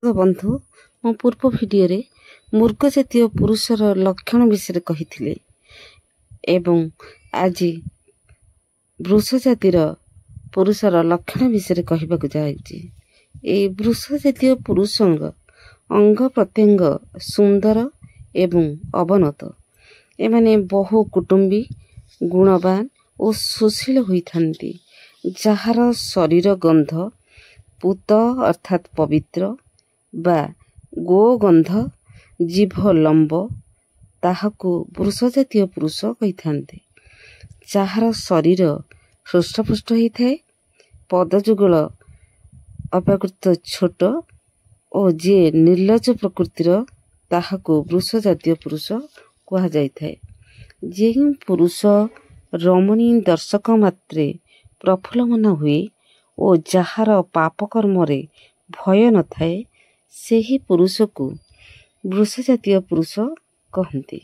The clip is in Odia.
ବନ୍ଧୁ ମୁଁ ପୂର୍ବ ଭିଡ଼ିଓରେ ମୃଗ ଜାତୀୟ ପୁରୁଷର ଲକ୍ଷଣ ବିଷୟରେ କହିଥିଲି ଏବଂ ଆଜି ବୃଷ ଜାତିର ପୁରୁଷର ଲକ୍ଷଣ ବିଷୟରେ କହିବାକୁ ଯାଉଛି। ଏହି ବୃଷ ଜାତୀୟ ପୁରୁଷଙ୍କ ଅଙ୍ଗ ପ୍ରତ୍ୟଙ୍ଗ ସୁନ୍ଦର ଏବଂ ଅବନତ। ଏମାନେ ବହୁ କୁଟୁମ୍ବୀ, ଗୁଣବାନ ଓ ସୁଶୀଳ ହୋଇଥାନ୍ତି, ଯାହାର ଶରୀର ଗନ୍ଧ ପୂତ ଅର୍ଥାତ୍ ପବିତ୍ର ବା ଗୋଗନ୍ଧ ଜିଭ ଲମ୍ବ, ତାହାକୁ ବୃଷ ଜାତୀୟ ପୁରୁଷ କହିଥାନ୍ତି। ଯାହାର ଶରୀର ହୃଷ୍ଟପୃଷ୍ଟ ହୋଇଥାଏ, ପଦଯୁଗଳ ଅପେକ୍ଷାକୃତ ଛୋଟ ଓ ଯିଏ ନିର୍ଲଜ ପ୍ରକୃତିର, ତାହାକୁ ବୃଷ ଜାତୀୟ ପୁରୁଷ କୁହାଯାଇଥାଏ। ଯେଉଁ ପୁରୁଷ ରମଣୀ ଦର୍ଶକ ମାତ୍ରେ ପ୍ରଫୁଲ୍ଲମନ ହୁଏ ଓ ଯାହାର ପାପକର୍ମରେ ଭୟ ନଥାଏ, ସେହି ପୁରୁଷକୁ ବୃଷ ଜାତୀୟ ପୁରୁଷ କହନ୍ତି।